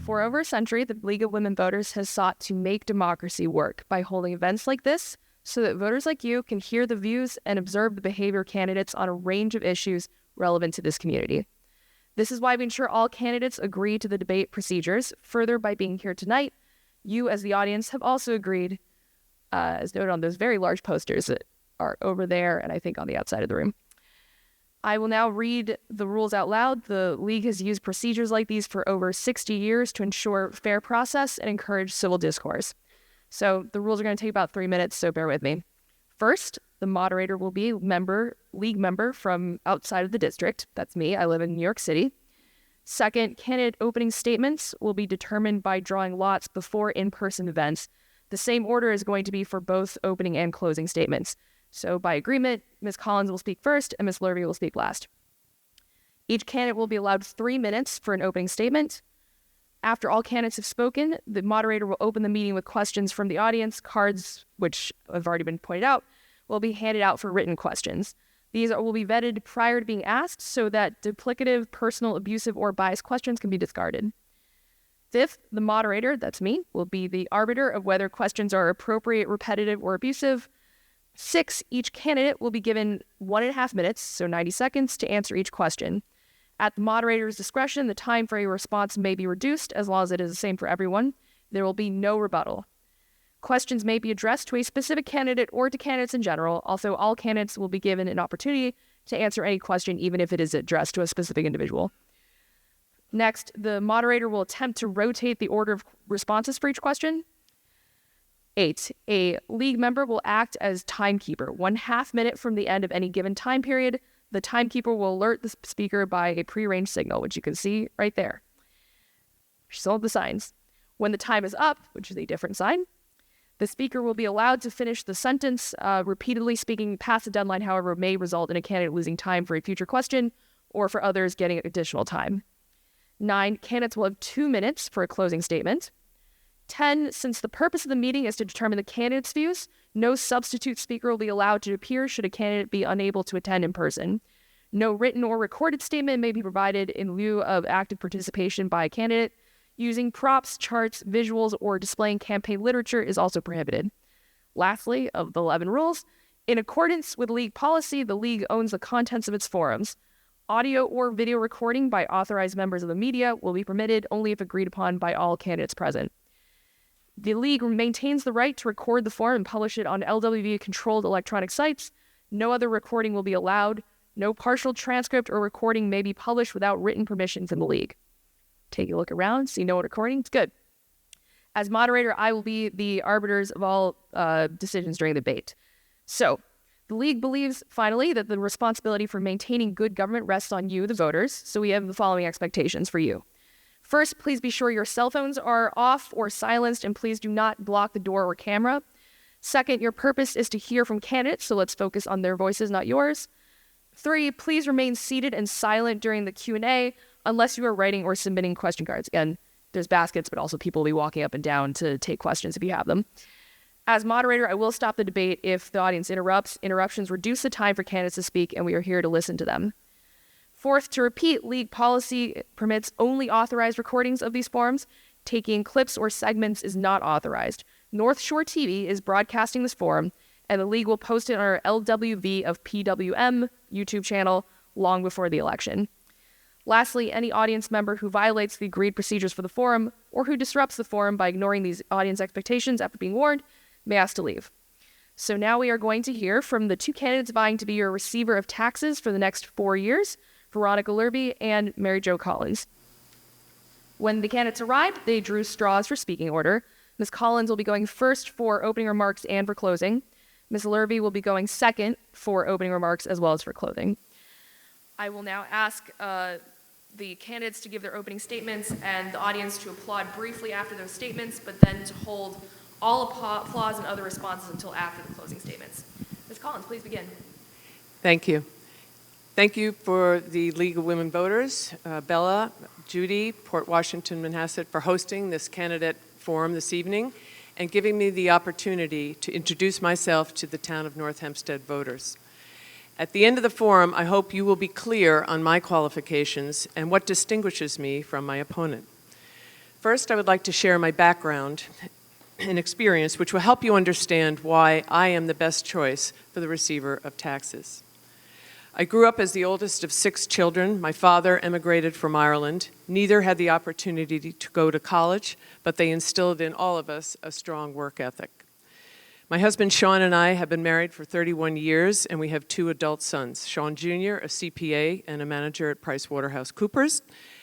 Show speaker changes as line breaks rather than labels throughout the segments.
For over a century, the League of Women Voters has sought to make democracy work by holding events like this so that voters like you can hear the views and observe the behavior of candidates on a range of issues relevant to this community. This is why we ensure all candidates agree to the debate procedures. Further, by being here tonight, you as the audience have also agreed, as noted on those very large posters that are over there and I think on the outside of the room. I will now read the rules out loud. The League has used procedures like these for over 60 years to ensure fair process and encourage civil discourse. So the rules are going to take about 3 minutes, so bear with me. First, the moderator will be a league member from outside of the district. That's me. I live in New York City. Second, candidate opening statements will be determined by drawing lots before in-person events. The same order is going to be for both opening and closing statements. So by agreement, Ms. Collins will speak first and Ms. Lurvy will speak last. Each candidate will be allowed 3 minutes for an opening statement. After all candidates have spoken, the moderator will open the meeting with questions from the audience. Cards, which have already been pointed out, will be handed out for written questions. These will be vetted prior to being asked so that duplicative, personal, abusive, or biased questions can be discarded. Fifth, the moderator, that's me, will be the arbiter of whether questions are appropriate, repetitive, or abusive. 6, each candidate will be given 1.5 minutes, so 90 seconds, to answer each question. At the moderator's discretion, the time for a response may be reduced as long as it is the same for everyone. There will be no rebuttal. Questions may be addressed to a specific candidate or to candidates in general. Also, all candidates will be given an opportunity to answer any question, even if it is addressed to a specific individual. Next, the moderator will attempt to rotate the order of responses for each question. 8, a league member will act as timekeeper. 1/2 minute from the end of any given time period, the timekeeper will alert the speaker by a prearranged signal, which you can see right there. Some of the signs. When the time is up, which is a different sign, the speaker will be allowed to finish the sentence. Repeatedly speaking past the deadline, however, may result in a candidate losing time for a future question or for others getting additional time. 9, candidates will have 2 minutes for a closing statement. 10, since the purpose of the meeting is to determine the candidate's views, no substitute speaker will be allowed to appear should a candidate be unable to attend in person. No written or recorded statement may be provided in lieu of active participation by a candidate. Using props, charts, visuals, or displaying campaign literature is also prohibited. Lastly, of the 11 rules, in accordance with league policy, the league owns the contents of its forums. Audio or video recording by authorized members of the media will be permitted only if agreed upon by all candidates present. The league maintains the right to record the forum and publish it on LWV-controlled electronic sites. No other recording will be allowed. No partial transcript or recording may be published without written permission from the league. Take a look around, see no recording. It's good. As moderator, I will be the arbiters of all decisions during the debate. So, the league believes, finally, that the responsibility for maintaining good government rests on you, the voters, so we have the following expectations for you. First, please be sure your cell phones are off or silenced, and please do not block the door or camera. Second, your purpose is to hear from candidates, so let's focus on their voices, not yours. 3, please remain seated and silent during the Q&A unless you are writing or submitting question cards. Again, there's baskets, but also people will be walking up and down to take questions if you have them. As moderator, I will stop the debate if the audience interrupts. Interruptions reduce the time for candidates to speak, and we are here to listen to them. Fourth, to repeat, league policy permits only authorized recordings of these forums. Taking clips or segments is not authorized. North Shore TV is broadcasting this forum, and the league will post it on our LWV of PWM YouTube channel long before the election. Lastly, any audience member who violates the agreed procedures for the forum or who disrupts the forum by ignoring these audience expectations after being warned may ask to leave. So now we are going to hear from the 2 candidates vying to be your receiver of taxes for the next 4 years, Veronica Lurvy and Mary Jo Collins. When the candidates arrived, they drew straws for speaking order. Ms. Collins will be going first for opening remarks and for closing. Ms. Lurvy will be going second for opening remarks as well as for closing. I will now ask the candidates to give their opening statements and the audience to applaud briefly after those statements, but then to hold all applause and other responses until after the closing statements. Ms. Collins, please begin.
Thank you. Thank you for the League of Women Voters, Bella, Judy, Port Washington, Manhasset, for hosting this candidate forum this evening and giving me the opportunity to introduce myself to the town of North Hempstead voters. At the end of the forum, I hope you will be clear on my qualifications and what distinguishes me from my opponent. First, I would like to share my background and experience, which will help you understand why I am the best choice for the receiver of taxes. I grew up as the oldest of 6 children. My father emigrated from Ireland. Neither had the opportunity to go to college, but they instilled in all of us a strong work ethic. My husband Sean and I have been married for 31 years, and we have 2 adult sons, Sean Jr., a CPA and a manager at PricewaterhouseCoopers,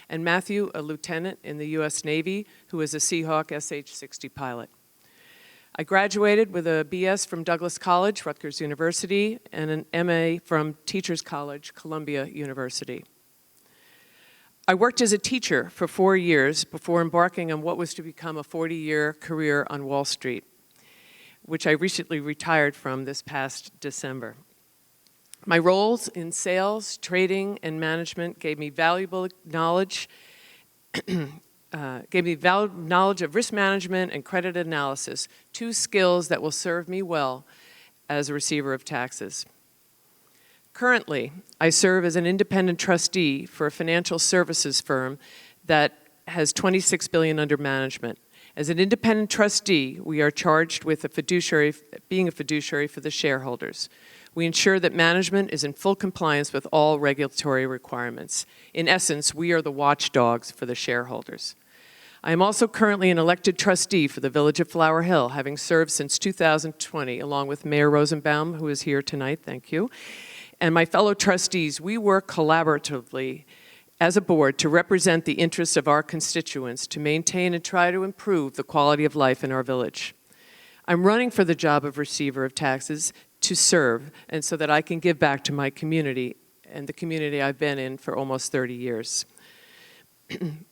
and Matthew, a lieutenant in the U.S. Navy, who is a Seahawk SH-60 pilot. I graduated with a BS from Douglas College, Rutgers University, and an MA from Teachers College, Columbia University. I worked as a teacher for 4 years before embarking on what was to become a 40-year career on Wall Street, which I recently retired from this past December. My roles in sales, trading, and management gave me valuable knowledge of risk management and credit analysis, 2 skills that will serve me well as a receiver of taxes. Currently, I serve as an independent trustee for a financial services firm that has $26 billion under management. As an independent trustee, we are charged with being a fiduciary for the shareholders. We ensure that management is in full compliance with all regulatory requirements. In essence, we are the watchdogs for the shareholders. I am also currently an elected trustee for the Village of Flower Hill, having served since 2020, along with Mayor Rosenbaum, who is here tonight, thank you, and my fellow trustees. We work collaboratively as a board to represent the interests of our constituents, to maintain and try to improve the quality of life in our village. I'm running for the job of receiver of taxes to serve, and so that I can give back to my community and the community I've been in for almost 30 years.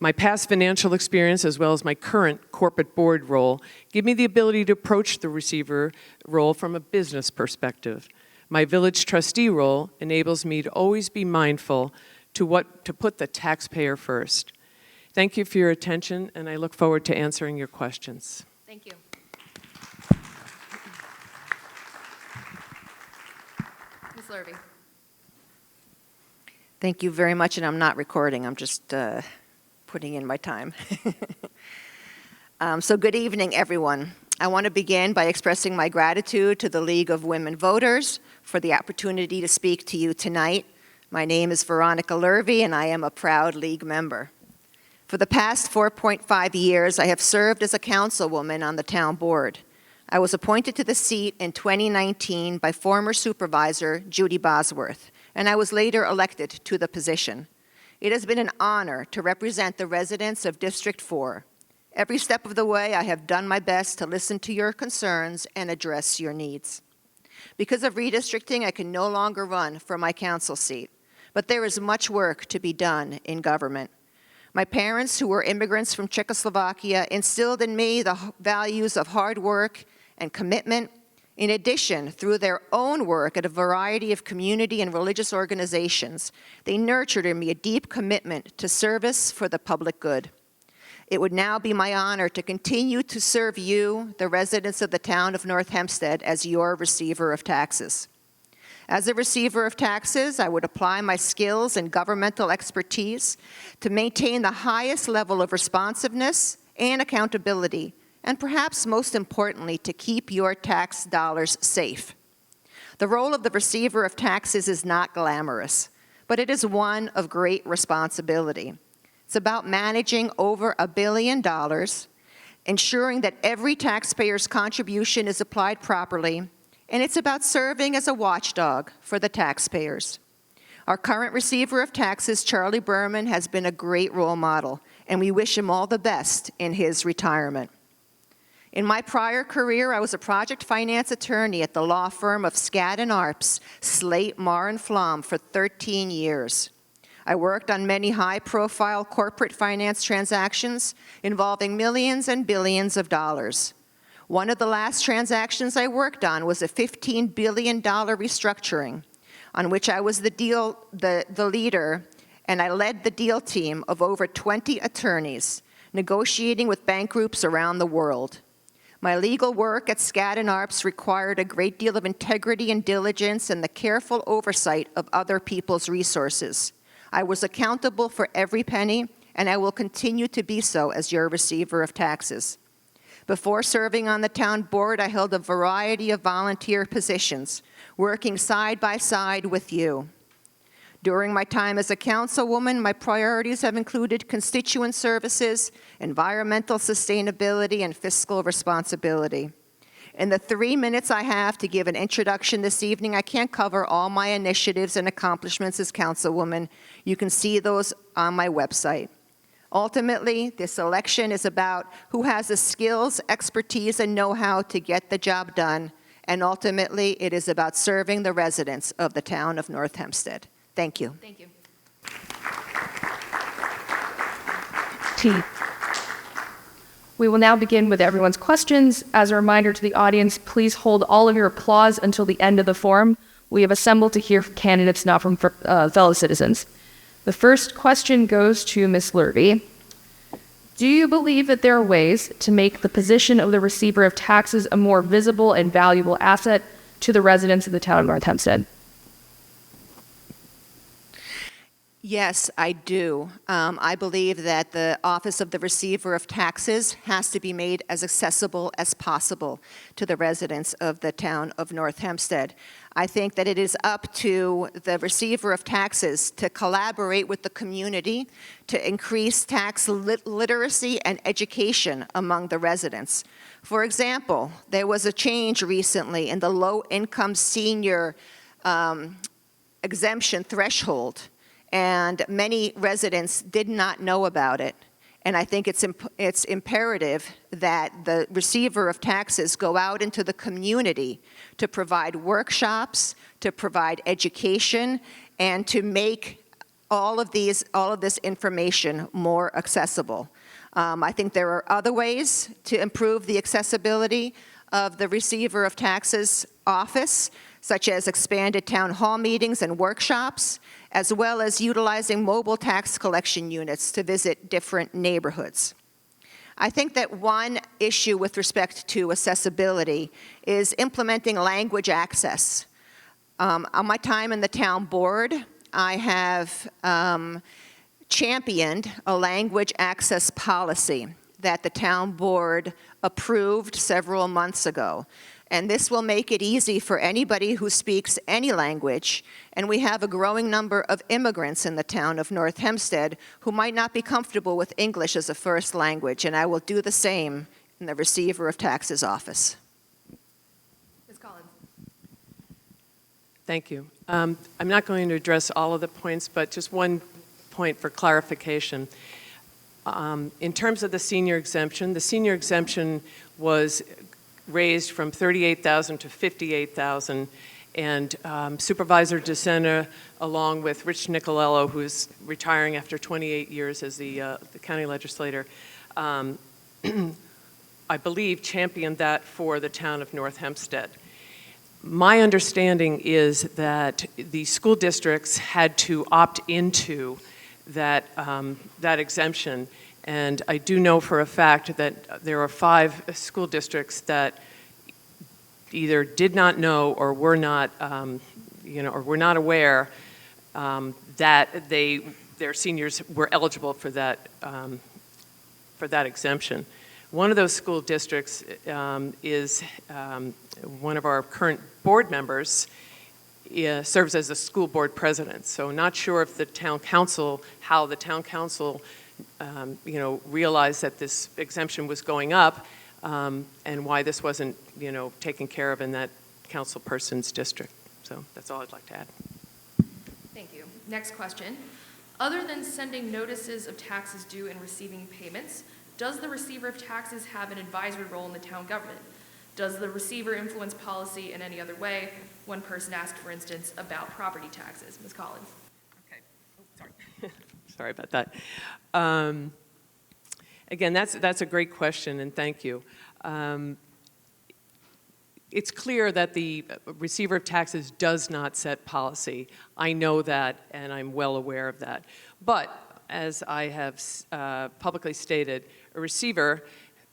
My past financial experience, as well as my current corporate board role, give me the ability to approach the receiver role from a business perspective. My village trustee role enables me to always be mindful to put the taxpayer first. Thank you for your attention, and I look forward to answering your questions.
Thank you. Ms. Lurvy.
Thank you very much, and I'm not recording. I'm just putting in my time. So good evening, everyone. I want to begin by expressing my gratitude to the League of Women Voters for the opportunity to speak to you tonight. My name is Veronica Lurvy, and I am a proud League member. For the past 4.5 years, I have served as a councilwoman on the town board. I was appointed to the seat in 2019 by former supervisor Judy Bosworth, and I was later elected to the position. It has been an honor to represent the residents of District 4. Every step of the way, I have done my best to listen to your concerns and address your needs. Because of redistricting, I can no longer run for my council seat, but there is much work to be done in government. My parents, who were immigrants from Czechoslovakia, instilled in me the values of hard work and commitment. In addition, through their own work at a variety of community and religious organizations, they nurtured in me a deep commitment to service for the public good. It would now be my honor to continue to serve you, the residents of the town of North Hempstead, as your receiver of taxes. As a receiver of taxes, I would apply my skills and governmental expertise to maintain the highest level of responsiveness and accountability, and perhaps most importantly, to keep your tax dollars safe. The role of the receiver of taxes is not glamorous, but it is one of great responsibility. It's about managing over $1 billion, ensuring that every taxpayer's contribution is applied properly, and it's about serving as a watchdog for the taxpayers. Our current receiver of taxes, Charlie Berman, has been a great role model, and we wish him all the best in his retirement. In my prior career, I was a project finance attorney at the law firm of Skadden Arps, Slate, Marr and Flom for 13 years. I worked on many high-profile corporate finance transactions involving millions and billions of dollars. One of the last transactions I worked on was a $15 billion restructuring, on which I was the leader, and I led the deal team of over 20 attorneys, negotiating with bank groups around the world. My legal work at Skadden Arps required a great deal of integrity and diligence and the careful oversight of other people's resources. I was accountable for every penny, and I will continue to be so as your receiver of taxes. Before serving on the town board, I held a variety of volunteer positions, working side by side with you. During my time as a councilwoman, my priorities have included constituent services, environmental sustainability, and fiscal responsibility. In the 3 minutes I have to give an introduction this evening, I can't cover all my initiatives and accomplishments as councilwoman. You can see those on my website. Ultimately, this election is about who has the skills, expertise, and know-how to get the job done, and ultimately, it is about serving the residents of the town of North Hempstead. Thank you.
Thank you. T. We will now begin with everyone's questions. As a reminder to the audience, please hold all of your applause until the end of the forum. We have assembled to hear from candidates, not from fellow citizens. The first question goes to Ms. Lurvy. Do you believe that there are ways to make the position of the receiver of taxes a more visible and valuable asset to the residents of the town of North Hempstead?
Yes, I do. I believe that the office of the Receiver of Taxes has to be made as accessible as possible to the residents of the town of North Hempstead. I think that it is up to the Receiver of Taxes to collaborate with the community to increase tax literacy and education among the residents. For example, there was a change recently in the low-income senior exemption threshold, and many residents did not know about it. And I think it's imperative that the Receiver of Taxes go out into the community to provide workshops, to provide education, and to make all of this information more accessible. I think there are other ways to improve the accessibility of the Receiver of Taxes office, such as expanded town hall meetings and workshops, as well as utilizing mobile tax collection units to visit different neighborhoods. I think that one issue with respect to accessibility is implementing language access. On my time in the town board, I have championed a language access policy that the town board approved several months ago. And this will make it easy for anybody who speaks any language. And we have a growing number of immigrants in the town of North Hempstead who might not be comfortable with English as a first language. And I will do the same in the Receiver of Taxes office.
Ms. Collins.
Thank you. I'm not going to address all of the points, but just one point for clarification. In terms of the senior exemption was raised from $38,000 to $58,000, and Supervisor DeSena, along with Rich Nicolello, who's retiring after 28 years as the county legislator, I believe championed that for the town of North Hempstead. My understanding is that the school districts had to opt into that exemption. And I do know for a fact that there are 5 school districts that either did not know or were not, or were not aware that their seniors were eligible for that exemption. One of those school districts is one of our current board members. Serves as a school board president. So not sure if the town council, how the town council realized that this exemption was going up, and why this wasn't, taken care of in that council person's district. So that's all I'd like to add.
Thank you. Next question. Other than sending notices of taxes due and receiving payments, does the Receiver of Taxes have an advisory role in the town government? Does the receiver influence policy in any other way? One person asked, for instance, about property taxes. Ms. Collins.
Okay. Oh, sorry. Sorry about that. Again, that's a great question, and thank you. It's clear that the Receiver of Taxes does not set policy. I know that, and I'm well aware of that. But as I have publicly stated, a receiver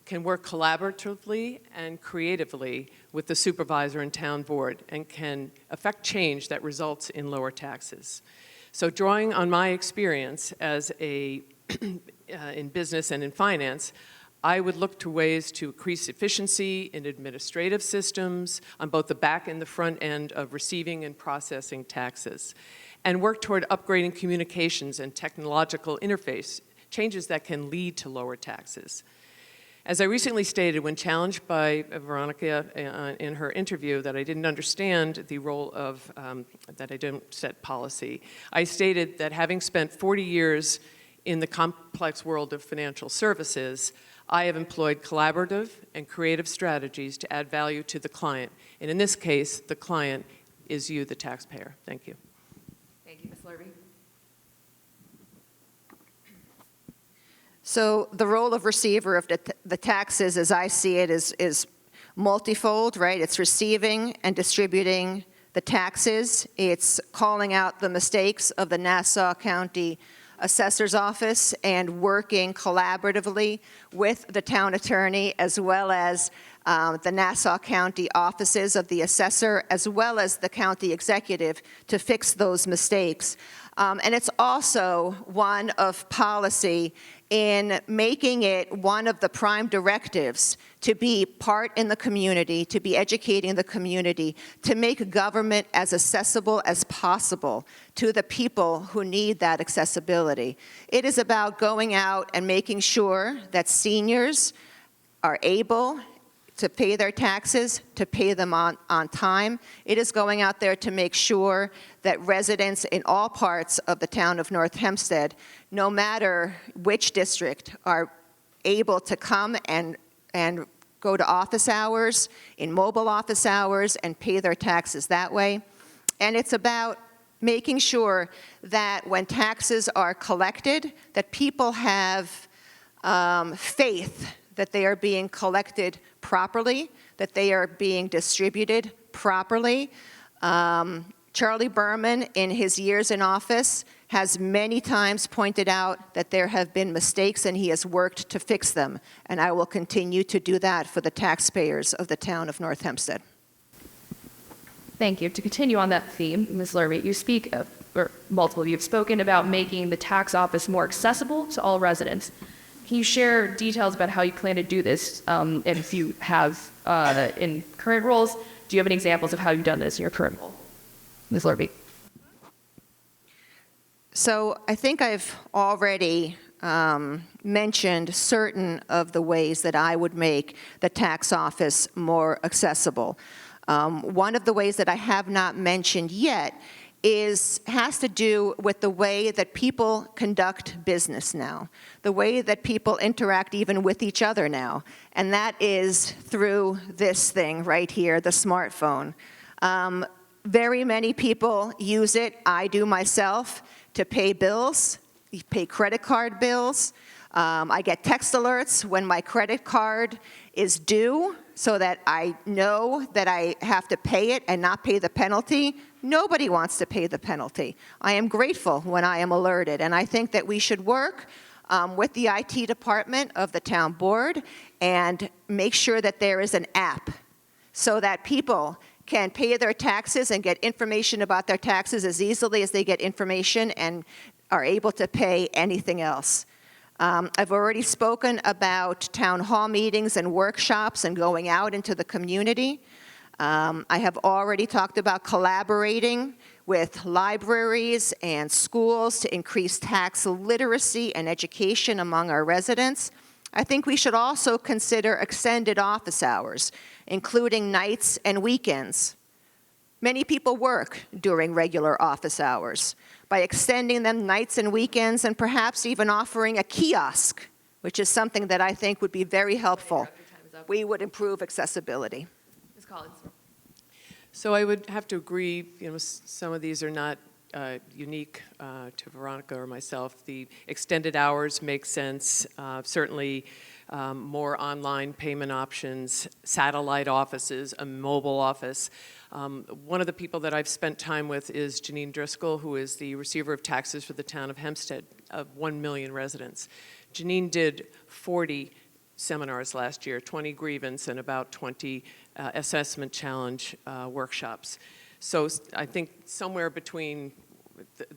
can work collaboratively and creatively with the supervisor and town board and can affect change that results in lower taxes. So drawing on my experience as a in business and in finance, I would look to ways to increase efficiency in administrative systems on both the back and the front end of receiving and processing taxes, and work toward upgrading communications and technological interface, changes that can lead to lower taxes. As I recently stated when challenged by Veronica in her interview that I didn't understand the role of, that I didn't set policy, I stated that having spent 40 years in the complex world of financial services, I have employed collaborative and creative strategies to add value to the client. And in this case, the client is you, the taxpayer. Thank you.
Thank you, Ms. Lurvy.
So the role of receiver of the taxes, as I see it, is multifold, right? It's receiving and distributing the taxes. It's calling out the mistakes of the Nassau County Assessor's Office and working collaboratively with the town attorney as well as the Nassau County offices of the assessor as well as the county executive to fix those mistakes. And it's also one of policy in making it one of the prime directives to be part in the community, to be educating the community, to make government as accessible as possible to the people who need that accessibility. It is about going out and making sure that seniors are able to pay their taxes, to pay them on time. It is going out there to make sure that residents in all parts of the town of North Hempstead, no matter which district, are able to come and go to office hours, in mobile office hours, and pay their taxes that way. And it's about making sure that when taxes are collected, that people have faith that they are being collected properly, that they are being distributed properly. Charlie Berman, in his years in office, has many times pointed out that there have been mistakes and he has worked to fix them. And I will continue to do that for the taxpayers of the town of North Hempstead.
Thank you. To continue on that theme, Ms. Lurvy, you speak, or multiple of you have spoken about making the tax office more accessible to all residents. Can you share details about how you plan to do this? And if you have in current roles, do you have any examples of how you've done this in your current role? Ms. Lurvy.
So I think I've already mentioned certain of the ways that I would make the tax office more accessible. One of the ways that I have not mentioned yet has to do with the way that people conduct business now, the way that people interact even with each other now, and that is through this thing right here, the smartphone. Very many people use it, I do myself, to pay bills, pay credit card bills. I get text alerts when my credit card is due so that I know that I have to pay it and not pay the penalty. Nobody wants to pay the penalty. I am grateful when I am alerted, and I think that we should work with the IT department of the town board and make sure that there is an app so that people can pay their taxes and get information about their taxes as easily as they get information and are able to pay anything else. I've already spoken about town hall meetings and workshops and going out into the community. I have already talked about collaborating with libraries and schools to increase tax literacy and education among our residents. I think we should also consider extended office hours, including nights and weekends. Many people work during regular office hours. By extending them nights and weekends and perhaps even offering a kiosk, which is something that I think would be very helpful, we would improve accessibility.
Ms. Collins.
So I would have to agree, some of these are not unique to Veronica or myself. The extended hours make sense. Certainly more online payment options, satellite offices, a mobile office. One of the people that I've spent time with is Janine Driscoll, who is the receiver of taxes for the town of Hempstead, of 1 million residents. Janine did 40 seminars last year, 20 grievance and about 20 assessment challenge workshops. So I think somewhere between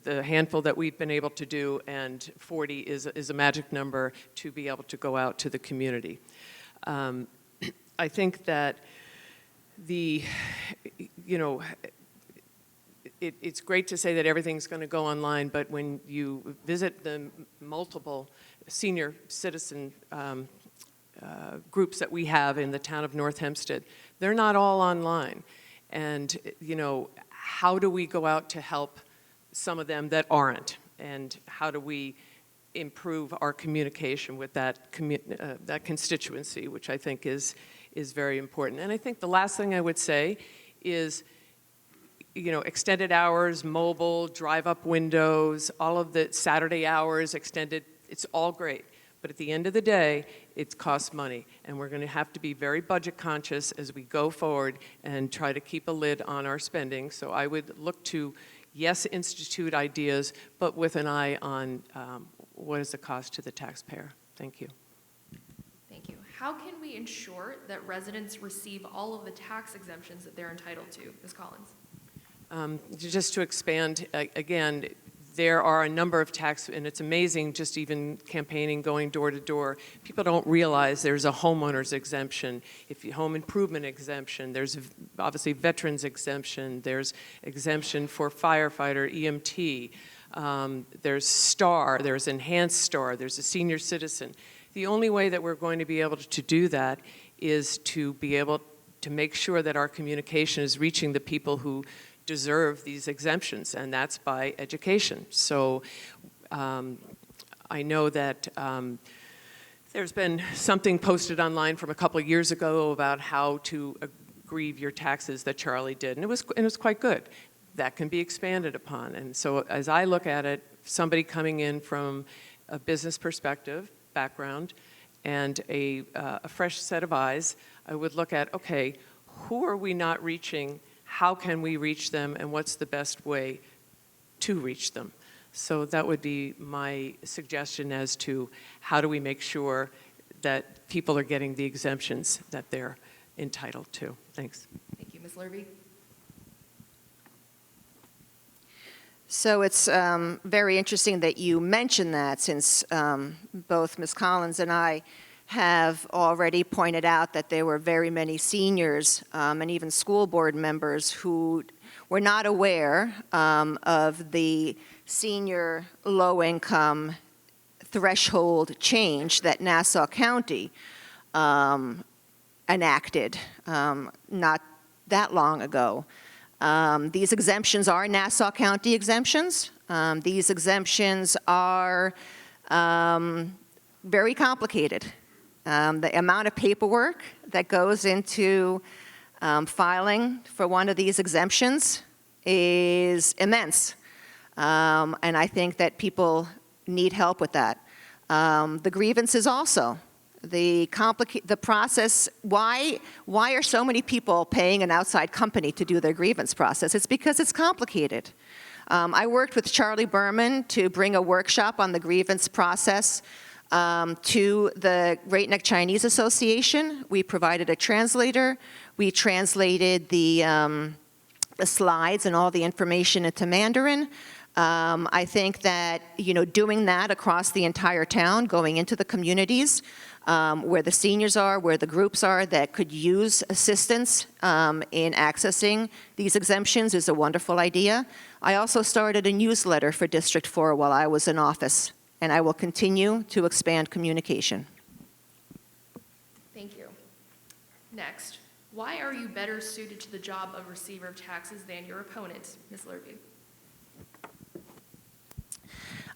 the handful that we've been able to do, and 40 is a magic number to be able to go out to the community. I think that it's great to say that everything's going to go online, but when you visit the multiple senior citizen groups that we have in the town of North Hempstead, they're not all online. And, how do we go out to help some of them that aren't? And how do we improve our communication with that constituency, which I think is very important. And I think the last thing I would say is, extended hours, mobile, drive-up windows, all of the Saturday hours extended, it's all great. But at the end of the day, it costs money, and we're going to have to be very budget conscious as we go forward and try to keep a lid on our spending. So I would look to, yes, institute ideas, but with an eye on what is the cost to the taxpayer. Thank you.
Thank you. How can we ensure that residents receive all of the tax exemptions that they're entitled to? Ms. Collins.
Just to expand, again, there are a number of tax, and it's amazing just even campaigning, going door to door. People don't realize there's a homeowner's exemption, home improvement exemption, there's obviously veterans exemption, there's exemption for firefighter, EMT, there's STAR, there's enhanced STAR, there's a senior citizen. The only way that we're going to be able to do that is to be able to make sure that our communication is reaching the people who deserve these exemptions, and that's by education. So I know that there's been something posted online from a couple of years ago about how to grieve your taxes that Charlie did, and it was quite good. That can be expanded upon. And so as I look at it, somebody coming in from a business perspective, background, and a fresh set of eyes, I would look at, okay, who are we not reaching? How can we reach them, and what's the best way to reach them? So that would be my suggestion as to how do we make sure that people are getting the exemptions that they're entitled to. Thanks.
Thank you. Ms. Lurvy?
So it's very interesting that you mentioned that, since both Ms. Collins and I have already pointed out that there were very many seniors and even school board members who were not aware of the senior low-income threshold change that Nassau County enacted not that long ago. These exemptions are Nassau County exemptions. These exemptions are very complicated. The amount of paperwork that goes into filing for one of these exemptions is immense. And I think that people need help with that. The grievances also. The process, why are so many people paying an outside company to do their grievance process? It's because it's complicated. I worked with Charlie Berman to bring a workshop on the grievance process to the Great Neck Chinese Association. We provided a translator. We translated the slides and all the information into Mandarin. I think that, doing that across the entire town, going into the communities where the seniors are, where the groups are that could use assistance in accessing these exemptions is a wonderful idea. I also started a newsletter for District 4 while I was in office, and I will continue to expand communication.
Thank you. Next, why are you better suited to the job of receiver of taxes than your opponent, Ms. Lurvy?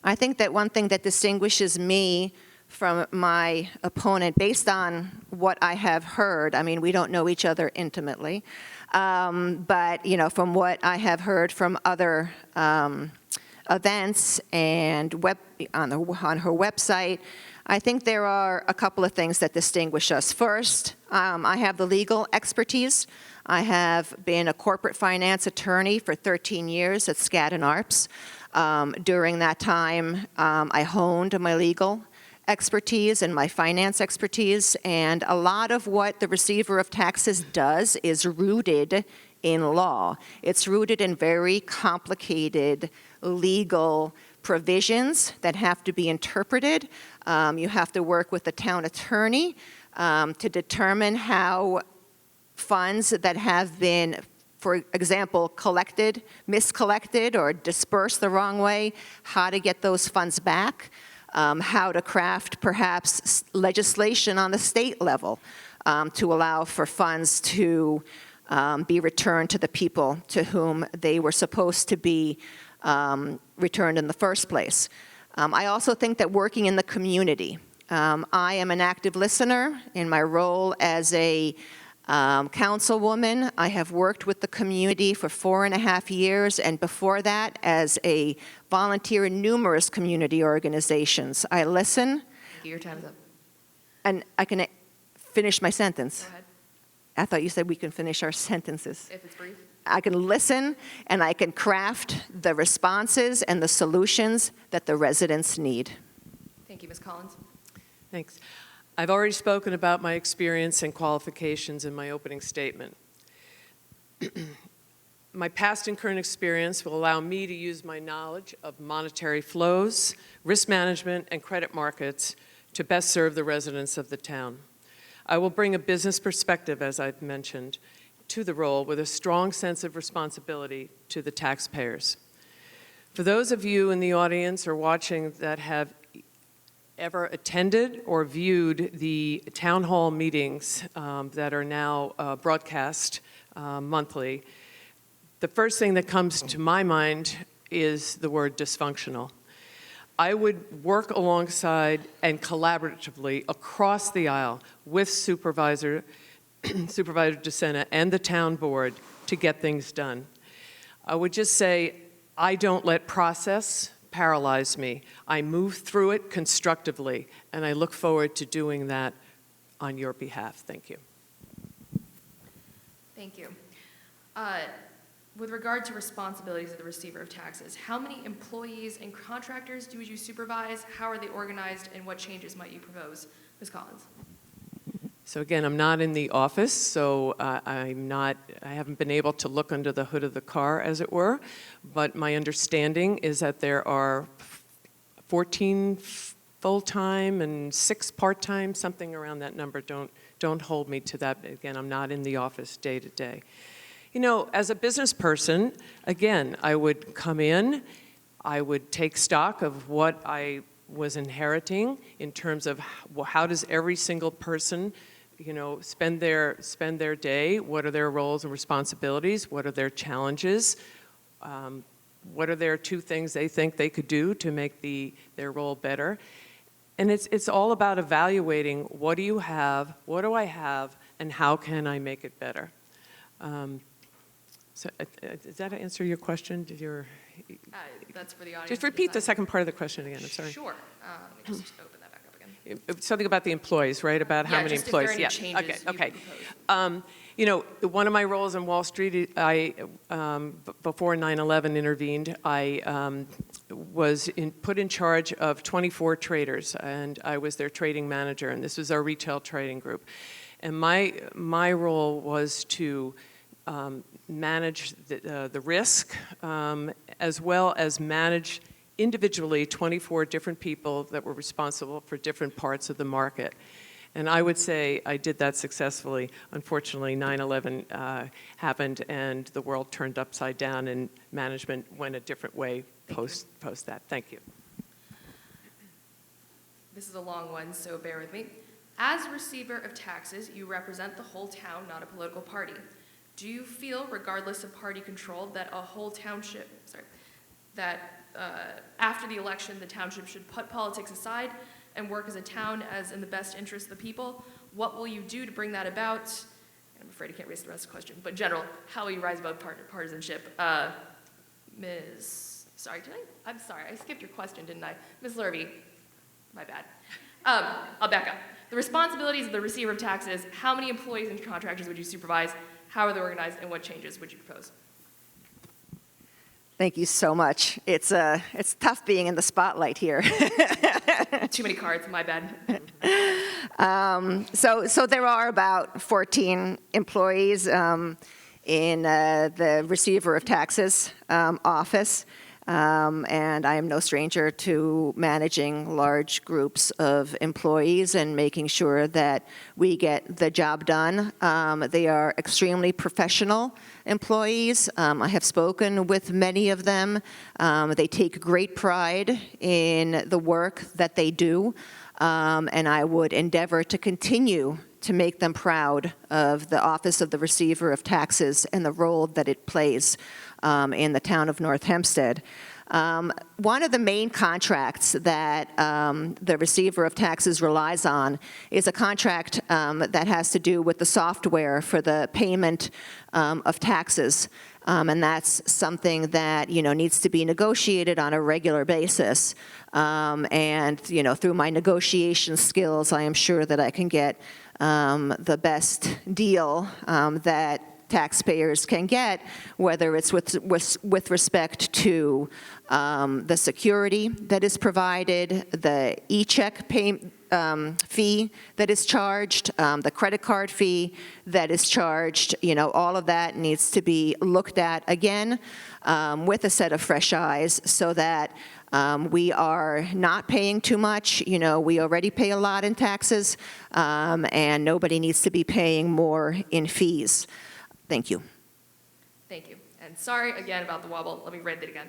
I think that one thing that distinguishes me from my opponent, based on what I have heard, I mean, we don't know each other intimately, but, from what I have heard from other events and on her website, I think there are a couple of things that distinguish us. First, I have the legal expertise. I have been a corporate finance attorney for 13 years at Skadden Arps. During that time, I honed my legal expertise and my finance expertise, and a lot of what the receiver of taxes does is rooted in law. It's rooted in very complicated legal provisions that have to be interpreted. You have to work with the town attorney to determine how funds that have been, for example, miscollected, or dispersed the wrong way, how to get those funds back, how to craft perhaps legislation on the state level to allow for funds to be returned to the people to whom they were supposed to be returned in the first place. I also think that working in the community. I am an active listener in my role as a councilwoman. I have worked with the community for 4.5 years, and before that as a volunteer in numerous community organizations. I listen.
Your time is up.
And I can finish my sentence.
Go ahead.
I thought you said we can finish our sentences.
If it's brief.
I can listen, and I can craft the responses and the solutions that the residents need.
Thank you, Ms. Collins.
Thanks. I've already spoken about my experience and qualifications in my opening statement. My past and current experience will allow me to use my knowledge of monetary flows, risk management, and credit markets to best serve the residents of the town. I will bring a business perspective, as I've mentioned, to the role with a strong sense of responsibility to the taxpayers. For those of you in the audience or watching that have ever attended or viewed the town hall meetings that are now broadcast monthly, the first thing that comes to my mind is the word dysfunctional. I would work alongside and collaboratively across the aisle with Supervisor DeSena and the town board to get things done. I would just say, I don't let process paralyze me. I move through it constructively, and I look forward to doing that on your behalf. Thank you.
Thank you. With regard to responsibilities of the receiver of taxes, how many employees and contractors do you supervise? How are they organized, and what changes might you propose? Ms. Collins.
So again, I'm not in the office, so I haven't been able to look under the hood of the car, as it were, but my understanding is that there are 14 full-time and 6 part-time, something around that number. Don't hold me to that. Again, I'm not in the office day to day. You know, as a business person, again, I would come in, I would take stock of what I was inheriting in terms of how does every single person, you know, spend their day, what are their roles and responsibilities, what are their challenges, what are their 2 things they think they could do to make their role better. And it's all about evaluating what do you have, what do I have, and how can I make it better. So does that answer your question?
That's for the audience.
Just repeat the second part of the question again, I'm sorry.
Sure. Let me just open that back up again.
It was something about the employees, right? About how many employees?
If there are any changes
Okay.
you propose.
You know, one of my roles in Wall Street, before 9/11 intervened, I was put in charge of 24 traders, and I was their trading manager, and this was our retail trading group. And my role was to manage the risk, as well as manage individually 24 different people that were responsible for different parts of the market. And I would say I did that successfully. Unfortunately, 9/11 happened and the world turned upside down and management went a different way post that. Thank you.
This is a long one, so bear with me. As receiver of taxes, you represent the whole town, not a political party. Do you feel, regardless of party control, that after the election, the township should put politics aside and work as a town as in the best interest of the people? What will you do to bring that about? And I'm afraid I can't raise the rest of the question, but in general, how will you rise above partisanship? I'm sorry, I skipped your question, didn't I? Ms. Lurvy, my bad. I'll back up. The responsibilities of the receiver of taxes, how many employees and contractors would you supervise? How are they organized, and what changes would you propose?
Thank you so much. It's tough being in the spotlight here.
Too many cards, my bad.
So there are about 14 employees in the receiver of taxes office. And I am no stranger to managing large groups of employees and making sure that we get the job done. They are extremely professional employees. I have spoken with many of them. They take great pride in the work that they do, and I would endeavor to continue to make them proud of the Office of the Receiver of Taxes and the role that it plays in the town of North Hempstead. One of the main contracts that the Receiver of Taxes relies on is a contract that has to do with the software for the payment of taxes. And that's something that, needs to be negotiated on a regular basis. And, through my negotiation skills, I am sure that I can get the best deal that taxpayers can get, whether it's with respect to the security that is provided, the e-check fee that is charged, the credit card fee that is charged. All of that needs to be looked at again with a set of fresh eyes so that we are not paying too much. We already pay a lot in taxes, and nobody needs to be paying more in fees. Thank you.
Thank you. And sorry again about the wobble. Let me read it again.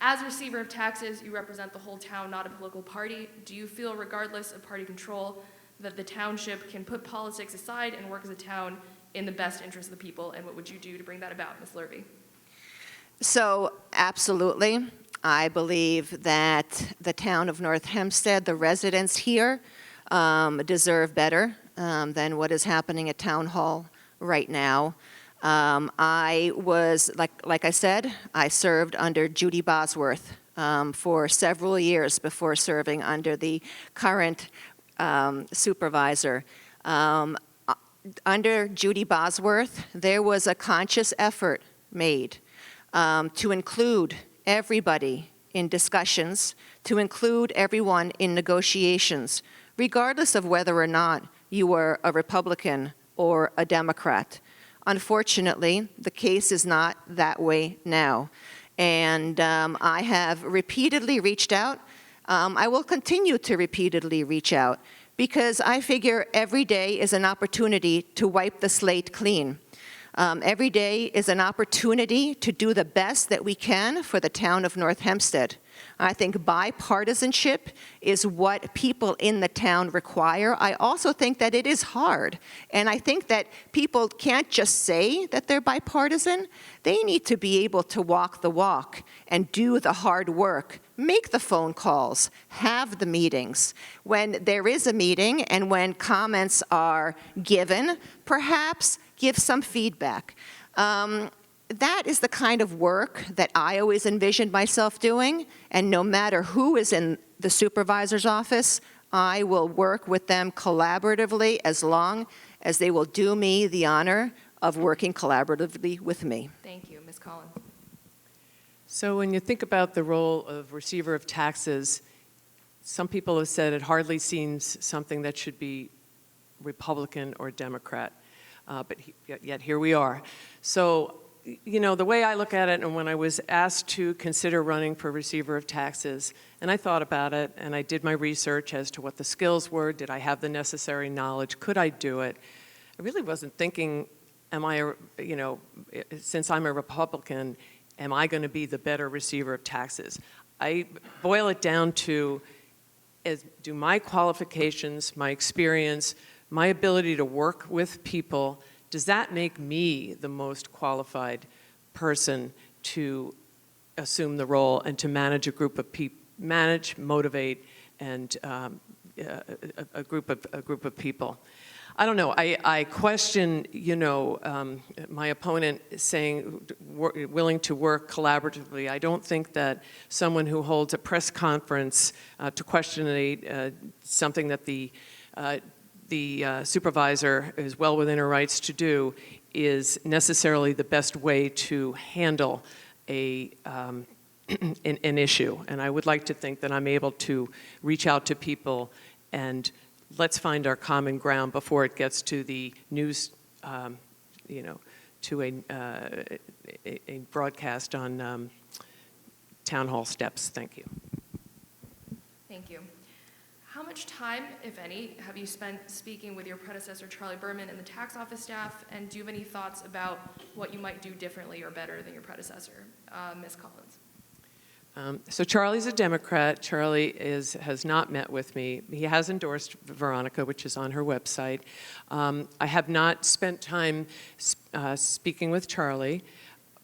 As Receiver of Taxes, you represent the whole town, not a political party. Do you feel, regardless of party control, that the township can put politics aside and work as a town in the best interest of the people? And what would you do to bring that about, Ms. Lurvy?
So, absolutely. I believe that the town of North Hempstead, the residents here, deserve better than what is happening at Town Hall right now. I was, like I said, I served under Judy Bosworth for several years before serving under the current supervisor. Under Judy Bosworth, there was a conscious effort made to include everybody in discussions, to include everyone in negotiations, regardless of whether or not you were a Republican or a Democrat. Unfortunately, the case is not that way now. And I have repeatedly reached out. I will continue to repeatedly reach out because I figure every day is an opportunity to wipe the slate clean. Every day is an opportunity to do the best that we can for the town of North Hempstead. I think bipartisanship is what people in the town require. I also think that it is hard. And I think that people can't just say that they're bipartisan. They need to be able to walk the walk and do the hard work, make the phone calls, have the meetings. When there is a meeting and when comments are given, perhaps give some feedback. That is the kind of work that I always envisioned myself doing, and no matter who is in the supervisor's office, I will work with them collaboratively as long as they will do me the honor of working collaboratively with me.
Thank you. Ms. Collins.
So when you think about the role of Receiver of Taxes, some people have said it hardly seems something that should be Republican or Democrat, but yet here we are. So, the way I look at it, and when I was asked to consider running for Receiver of Taxes, and I thought about it, and I did my research as to what the skills were, did I have the necessary knowledge, could I do it? I really wasn't thinking, since I'm a Republican, am I going to be the better Receiver of Taxes? I boil it down to, do my qualifications, my experience, my ability to work with people, does that make me the most qualified person to assume the role and to manage a group of people, motivate, and a group of people? I don't know. I question, my opponent saying willing to work collaboratively. I don't think that someone who holds a press conference to question something that the supervisor is well within her rights to do is necessarily the best way to handle an issue. And I would like to think that I'm able to reach out to people and let's find our common ground before it gets to the news, to a broadcast on town hall steps. Thank you.
Thank you. How much time, if any, have you spent speaking with your predecessor, Charlie Berman, and the tax office staff? And do you have any thoughts about what you might do differently or better than your predecessor, Ms. Collins?
So Charlie's a Democrat. Charlie has not met with me. He has endorsed Veronica, which is on her website. I have not spent time speaking with Charlie,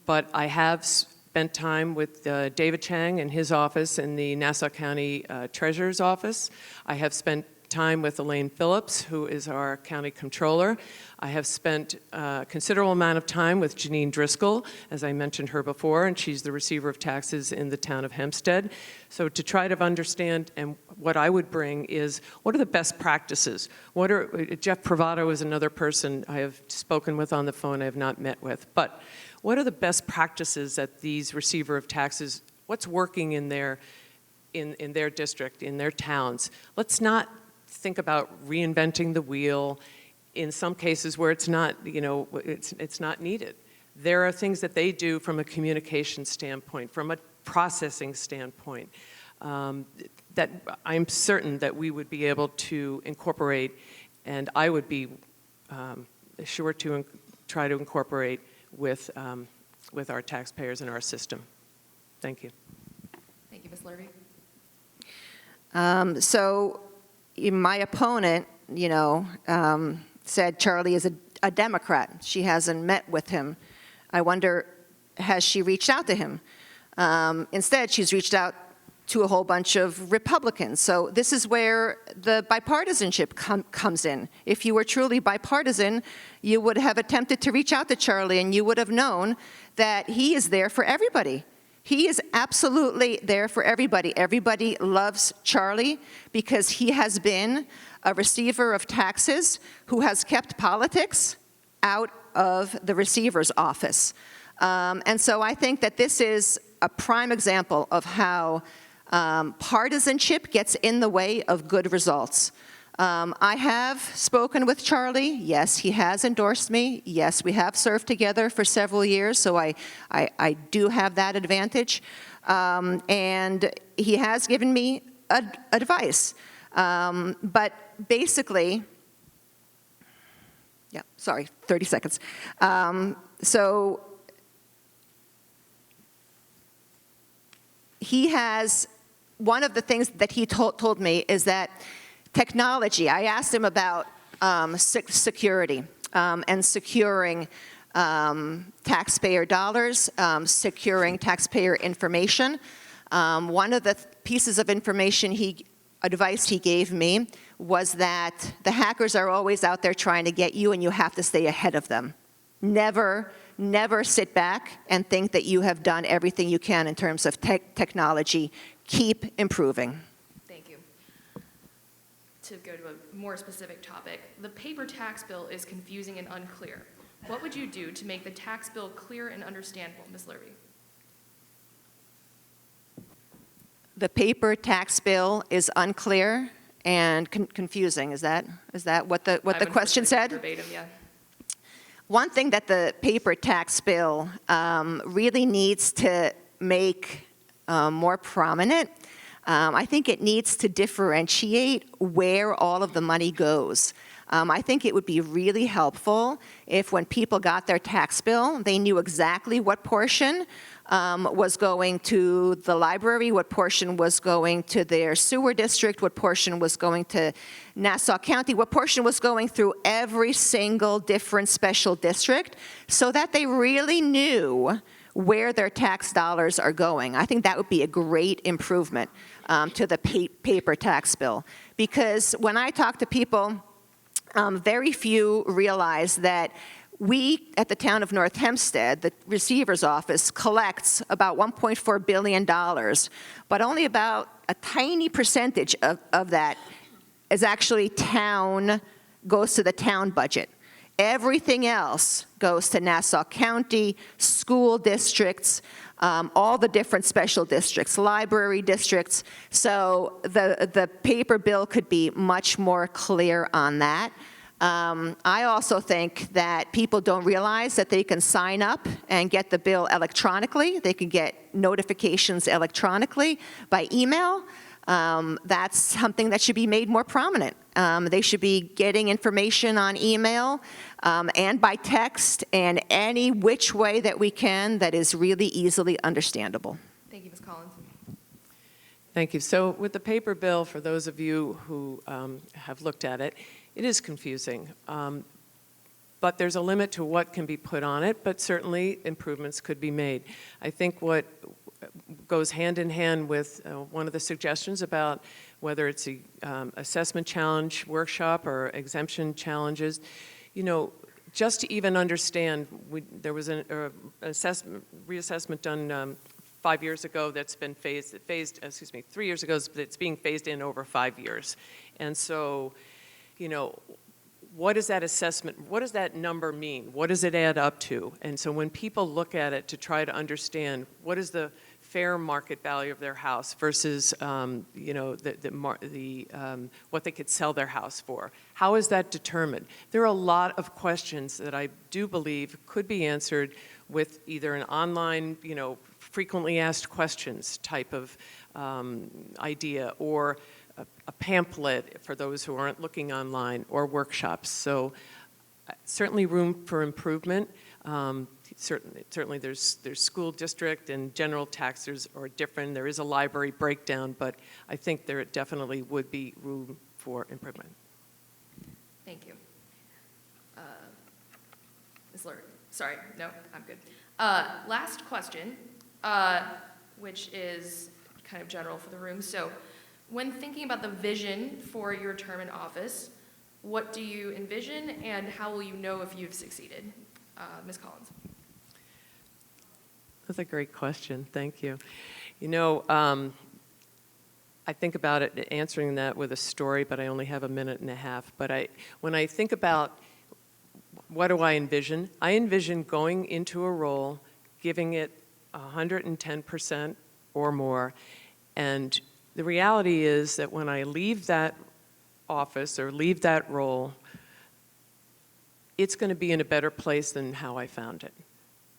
but I have spent time with David Chang in his office in the Nassau County Treasurer's office. I have spent time with Elaine Phillips, who is our county controller. I have spent a considerable amount of time with Janine Driscoll, as I mentioned her before, and she's the receiver of taxes in the town of Hempstead. So to try to understand, and what I would bring is, what are the best practices? Jeff Provato is another person I have spoken with on the phone, I have not met with. But what are the best practices that these receiver of taxes, what's working in their district, in their towns? Let's not think about reinventing the wheel in some cases where it's not, it's not needed. There are things that they do from a communication standpoint, from a processing standpoint, that I'm certain that we would be able to incorporate, and I would be sure to try to incorporate with our taxpayers and our system. Thank you.
Thank you, Ms. Lurvy.
So my opponent, said Charlie is a Democrat. She hasn't met with him. I wonder, has she reached out to him? Instead, she's reached out to a whole bunch of Republicans. So this is where the bipartisanship comes in. If you were truly bipartisan, you would have attempted to reach out to Charlie, and you would have known that he is there for everybody. He is absolutely there for everybody. Everybody loves Charlie because he has been a receiver of taxes who has kept politics out of the receiver's office. And so I think that this is a prime example of how partisanship gets in the way of good results. I have spoken with Charlie. Yes, he has endorsed me. Yes, we have served together for several years, so I do have that advantage. And he has given me advice. But basically, 30 seconds. So he has, one of the things that he told me is that technology, I asked him about security and securing taxpayer dollars, securing taxpayer information. One of the pieces of advice he gave me was that the hackers are always out there trying to get you, and you have to stay ahead of them. Never sit back and think that you have done everything you can in terms of technology. Keep improving.
Thank you. To go to a more specific topic, the paper tax bill is confusing and unclear. What would you do to make the tax bill clear and understandable, Ms. Lurvy?
The paper tax bill is unclear and confusing. Is that what the question said?
Verbatim, yeah.
One thing that the paper tax bill really needs to make more prominent, I think it needs to differentiate where all of the money goes. I think it would be really helpful if when people got their tax bill, they knew exactly what portion was going to the library, what portion was going to their sewer district, what portion was going to Nassau County, what portion was going through every single different special district, so that they really knew where their tax dollars are going. I think that would be a great improvement to the paper tax bill. Because when I talk to people, very few realize that we, at the town of North Hempstead, the receiver's office, collects about $1.4 billion, but only about a tiny percentage of that is actually goes to the town budget. Everything else goes to Nassau County, school districts, all the different special districts, library districts. So the paper bill could be much more clear on that. I also think that people don't realize that they can sign up and get the bill electronically. They can get notifications electronically by email. That's something that should be made more prominent. They should be getting information on email and by text and any which way that we can that is really easily understandable.
Thank you, Ms. Collins.
Thank you. So with the paper bill, for those of you who have looked at it, it is confusing. But there's a limit to what can be put on it, but certainly improvements could be made. I think what goes hand in hand with one of the suggestions about whether it's a assessment challenge workshop or exemption challenges, just to even understand, there was an reassessment done 5 years ago that's been 3 years ago, it's being phased in over 5 years. And so, what is that assessment, what does that number mean? What does it add up to? And so when people look at it to try to understand what is the fair market value of their house versus, what they could sell their house for, how is that determined? There are a lot of questions that I do believe could be answered with either an online, frequently asked questions type of idea, or a pamphlet for those who aren't looking online, or workshops. So certainly room for improvement. Certainly there's school district and general taxes are different. There is a library breakdown, but I think there definitely would be room for improvement.
Thank you. Ms. Lurie. Sorry, no, I'm good. Last question, which is kind of general for the room. So, when thinking about the vision for your term in office, what do you envision and how will you know if you've succeeded? Ms. Collins.
That's a great question. Thank you. I think about it, answering that with a story, but I only have a minute and a half. But when I think about what do I envision going into a role, giving it 110% or more, and the reality is that when I leave that office or leave that role, it's going to be in a better place than how I found it.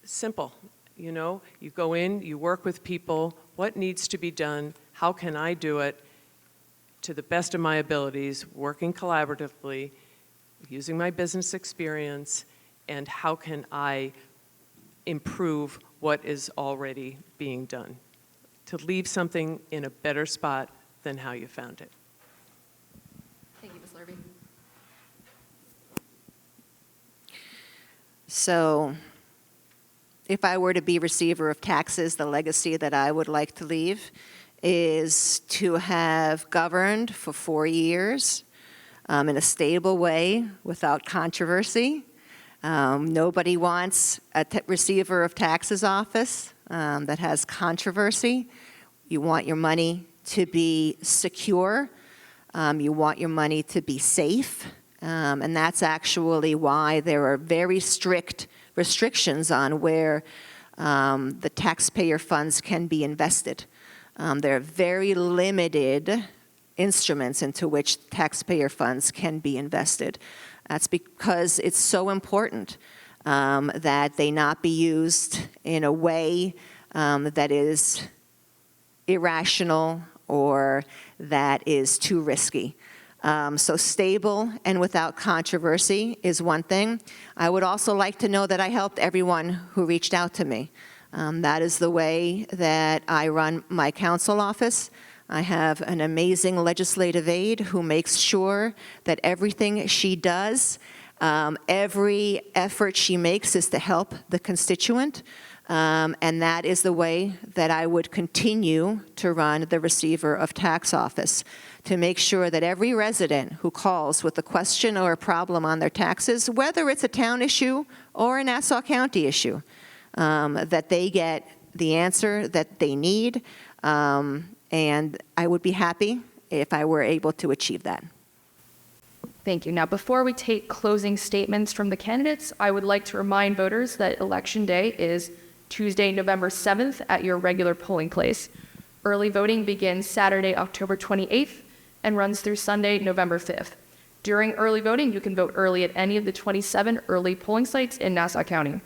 Simple. You go in, you work with people, what needs to be done, how can I do it to the best of my abilities, working collaboratively, using my business experience, and how can I improve what is already being done, to leave something in a better spot than how you found it.
Thank you, Ms. Lurie.
So, if I were to be receiver of taxes, the legacy that I would like to leave is to have governed for 4 years in a stable way without controversy. Nobody wants a receiver of taxes office that has controversy. You want your money to be secure. You want your money to be safe. And that's actually why there are very strict restrictions on where the taxpayer funds can be invested. There are very limited instruments into which taxpayer funds can be invested. That's because it's so important that they not be used in a way that is irrational or that is too risky. So stable and without controversy is one thing. I would also like to know that I helped everyone who reached out to me. That is the way that I run my council office. I have an amazing legislative aide who makes sure that everything she does, every effort she makes is to help the constituent. And that is the way that I would continue to run the Receiver of Tax Office, to make sure that every resident who calls with a question or a problem on their taxes, whether it's a town issue or a Nassau County issue, that they get the answer that they need. And I would be happy if I were able to achieve that.
Thank you. Now, before we take closing statements from the candidates, I would like to remind voters that Election Day is Tuesday, November 7th at your regular polling place. Early voting begins Saturday, October 28th and runs through Sunday, November 5th. During early voting, you can vote early at any of the 27 early polling sites in Nassau County.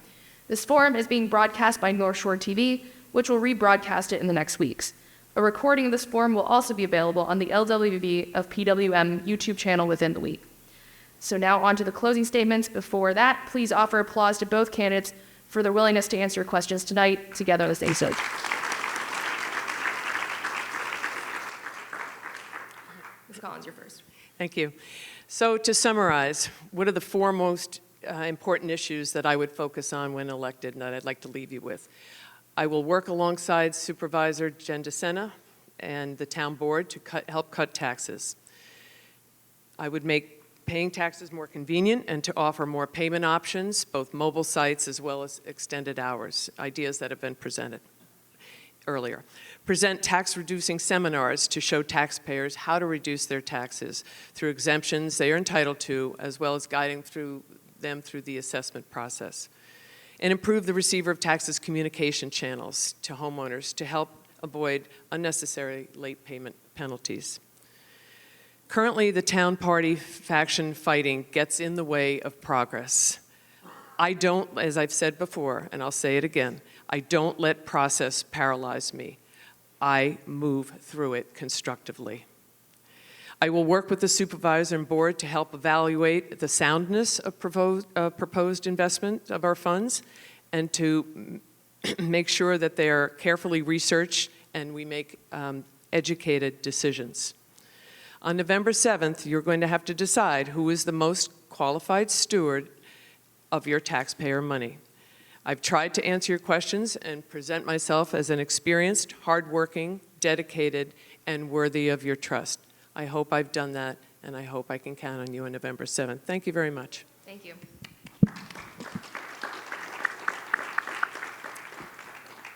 This forum is being broadcast by North Shore TV, which will rebroadcast it in the next weeks. A recording of this forum will also be available on the LWV of PWM YouTube channel within the week. So now on to the closing statements. Before that, please offer applause to both candidates for their willingness to answer your questions tonight. Together, let's say so. Ms. Collins, you're first.
Thank you. So to summarize, what are the four most important issues that I would focus on when elected and that I'd like to leave you with? I will work alongside Supervisor Jen DeSena and the town board to help cut taxes. I would make paying taxes more convenient and to offer more payment options, both mobile sites as well as extended hours, ideas that have been presented earlier. Present tax-reducing seminars to show taxpayers how to reduce their taxes through exemptions they are entitled to, as well as guiding them through the assessment process. And improve the Receiver of Taxes communication channels to homeowners to help avoid unnecessary late payment penalties. Currently, the town party faction fighting gets in the way of progress. I don't, as I've said before, and I'll say it again, I don't let process paralyze me. I move through it constructively. I will work with the supervisor and board to help evaluate the soundness of proposed investment of our funds and to make sure that they are carefully researched and we make educated decisions. On November 7th, you're going to have to decide who is the most qualified steward of your taxpayer money. I've tried to answer your questions and present myself as an experienced, hardworking, dedicated, and worthy of your trust. I hope I've done that, and I hope I can count on you on November 7th. Thank you very much.
Thank you.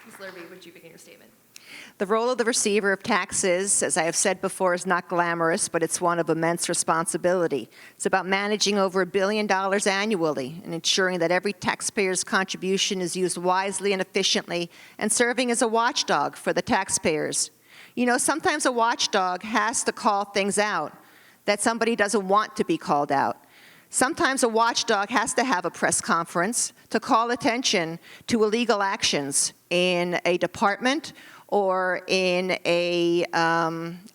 Ms. Lurvy, would you begin your statement?
The role of the Receiver of Taxes, as I have said before, is not glamorous, but it's one of immense responsibility. It's about managing over $1 billion annually and ensuring that every taxpayer's contribution is used wisely and efficiently and serving as a watchdog for the taxpayers. You know, sometimes a watchdog has to call things out that somebody doesn't want to be called out. Sometimes a watchdog has to have a press conference to call attention to illegal actions in a department or in a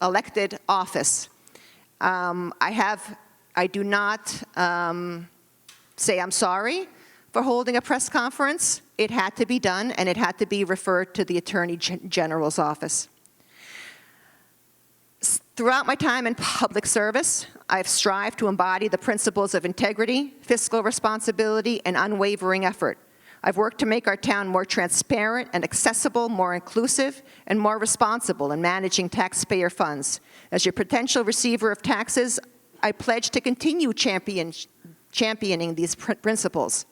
elected office. I do not say I'm sorry for holding a press conference. It had to be done, and it had to be referred to the Attorney General's office. Throughout my time in public service, I've strived to embody the principles of integrity, fiscal responsibility, and unwavering effort. I've worked to make our town more transparent and accessible, more inclusive, and more responsible in managing taxpayer funds. As your potential receiver of taxes, I pledge to continue championing these principles.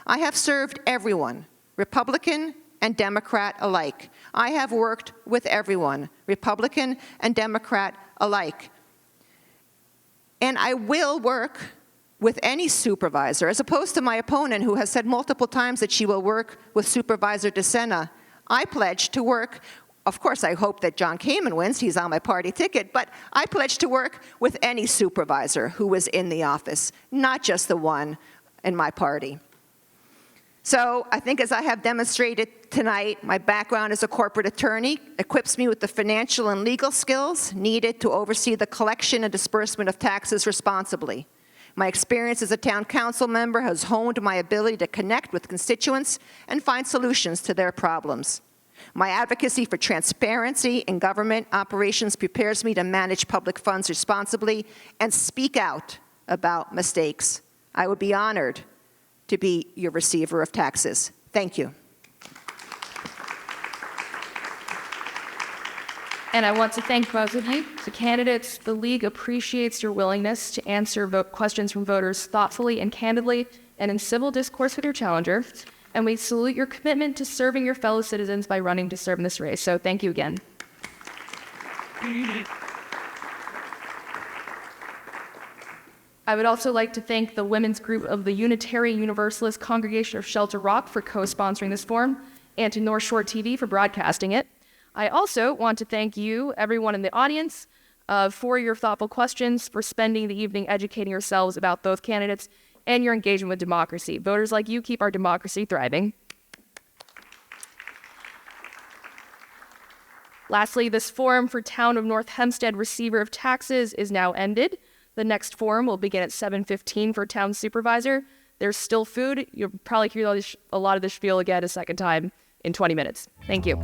I have served everyone, Republican and Democrat alike. I have worked with everyone, Republican and Democrat alike. And I will work with any supervisor, as opposed to my opponent who has said multiple times that she will work with Supervisor DeSena. I pledge to work, of course I hope that John Kamen wins, he's on my party ticket, but I pledge to work with any supervisor who is in the office, not just the one in my party. So I think, as I have demonstrated tonight, my background as a corporate attorney equips me with the financial and legal skills needed to oversee the collection and disbursement of taxes responsibly. My experience as a town council member has honed my ability to connect with constituents and find solutions to their problems. My advocacy for transparency in government operations prepares me to manage public funds responsibly and speak out about mistakes. I would be honored to be your receiver of taxes. Thank you.
And I want to thank both of you, the candidates. The League appreciates your willingness to answer questions from voters thoughtfully and candidly and in civil discourse with your challenger. And we salute your commitment to serving your fellow citizens by running to serve in this race. So thank you again. I would also like to thank the women's group of the Unitarian Universalist Congregation of Shelter Rock for co-sponsoring this forum, and to North Shore TV for broadcasting it. I also want to thank you, everyone in the audience. for your thoughtful questions, for spending the evening educating yourselves about both candidates, and your engagement with democracy. Voters like you keep our democracy thriving. Lastly, this forum for Town of North Hempstead Receiver of Taxes is now ended. The next forum will begin at 7:15 for Town Supervisor. There's still food. You'll probably hear a lot of this spiel again a second time in 20 minutes. Thank you.